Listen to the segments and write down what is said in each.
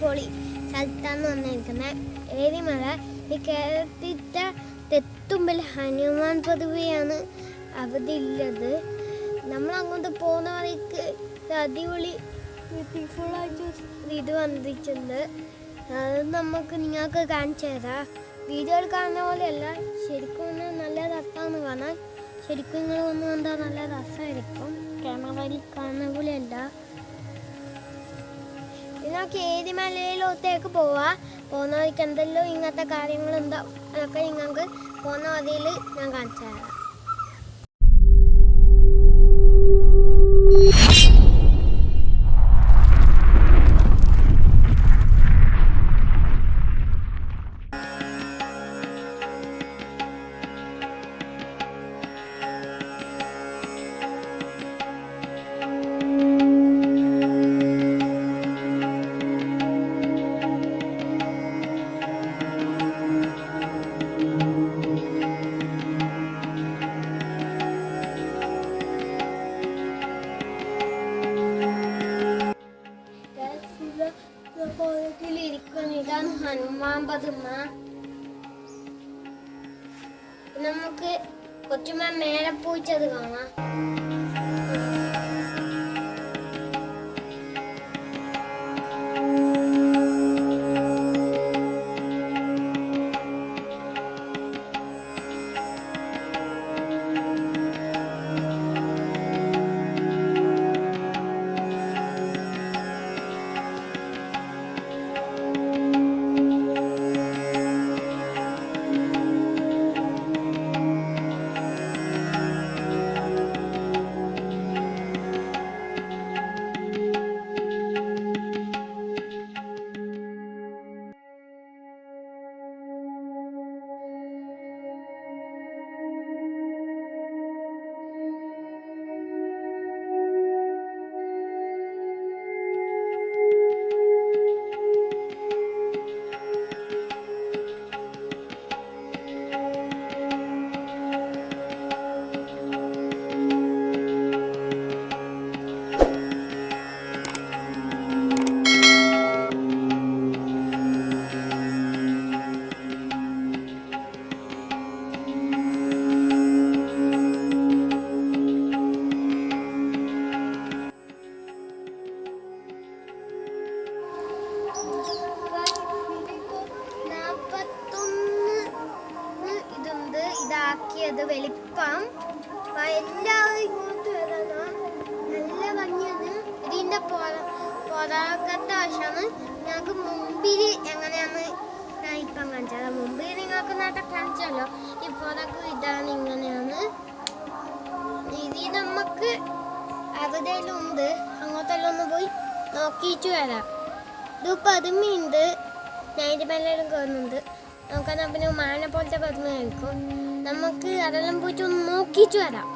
അടിപൊളി സ്ഥലത്താണ് വന്നിരിക്കുന്നത്. ഏരിമല ഈ കേരളത്തിൻ്റെ തെത്തുമ്പിൽ ഹനുമാൻ പദവിയാണ് അവിടെ ഉള്ളത്. നമ്മൾ അങ്ങോട്ട് പോകുന്ന വഴിക്ക് അടിപൊളി ബ്യൂട്ടിഫുള്ളായിട്ട് ഇത് വന്നിട്ടുണ്ട്. അത് നിങ്ങൾക്ക് കാണിച്ചു തരാം. വീഡിയോയിൽ കാണുന്ന പോലെയല്ല, ശരിക്കും നല്ല രസമാണ് കാണാൻ. ശരിക്കും നിങ്ങൾ ഒന്ന് കണ്ടാൽ നല്ല രസമായിരിക്കും. ക്യാമറയിൽ കാണുന്ന പോലെയല്ല. നിങ്ങൾക്ക് ഏരിമലയിലോട്ടേക്ക് പോകുന്ന വഴിക്ക് എന്തെല്ലാം ഇങ്ങനത്തെ കാര്യങ്ങളുണ്ടാവും. അതൊക്കെ നിങ്ങൾക്ക് പോകുന്ന വഴിയിൽ ഞാൻ കാണിച്ചു തരാം. ഇതാണ് ഹനുമാൻ പദമ. നമുക്ക് കൊച്ചുമ്മ മേലെ പോയിച്ചത് കാണാം. ഇതാക്കിയത് വലിപ്പം എല്ലാവരും ഇങ്ങോട്ട് വരണം. നല്ല ഭംഗിയാണ്. ഇതിൻ്റെ പുറകത്തെ വശമാണ്. ഞങ്ങൾക്ക് മുമ്പിൽ എങ്ങനെയാണ് ഞാൻ ഇപ്പം കാണിച്ചത്. മുമ്പിൽ നിങ്ങൾക്ക് നേരത്തെ കാണിച്ചല്ലോ. ഈ പുറകു ഇതാണ്, ഇങ്ങനെയാണ്. ഇത് നമുക്ക് അവിടെയെല്ലാം ഉണ്ട്. അങ്ങോട്ടെല്ലാം ഒന്ന് പോയി നോക്കിയിട്ട് വരാം. ഇത് പതുമയുണ്ട്. നൈരുമലയിലും കയറുന്നുണ്ട്. നമുക്കെന്നാൽ പിന്നെ മാന പോലത്തെ പതുമയായിരിക്കും. നമുക്ക് അതെല്ലാം പോയിട്ട് ഒന്ന് നോക്കിയിട്ട് വരാം.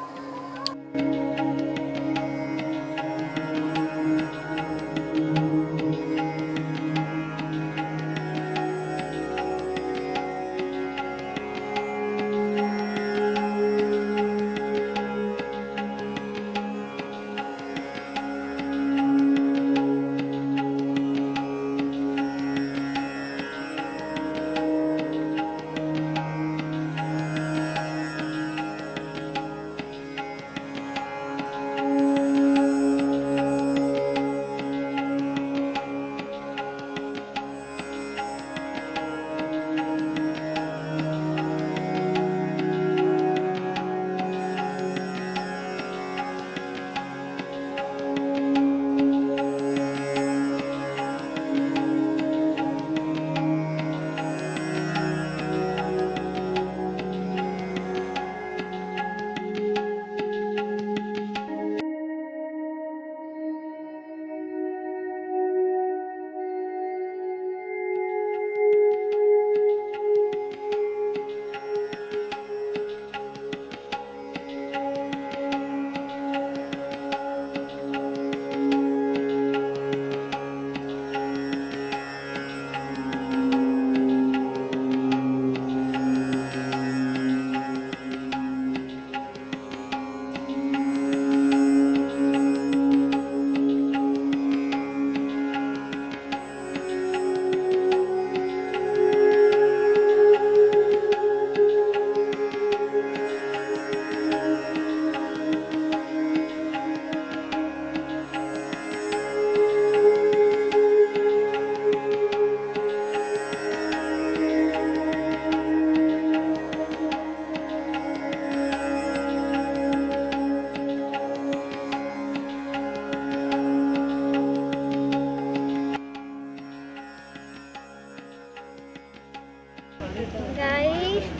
ഗൈസ്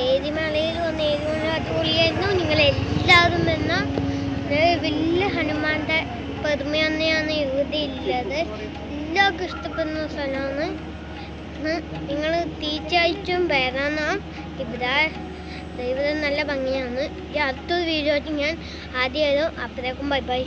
ഏതിമലയിൽ വന്ന് ഏതിമല അടിപൊളിയായിരുന്നു. നിങ്ങളെല്ലാവരും വന്ന വലിയ ഹനുമാന്റെ പ്രതിമ തന്നെയാണ് ഇവിടെ ഉള്ളത്. എല്ലാവർക്കും ഇഷ്ടപ്പെടുന്ന സ്ഥലമാണ്. നിങ്ങൾ തീർച്ചയായിട്ടും വരണം. ഇവിടെ നല്ല ഭംഗിയാണ്. ഈ അടുത്തൊരു വീഡിയോ ഞാൻ ആദ്യം അപ്പോഴേക്കും ബൈ ബൈ.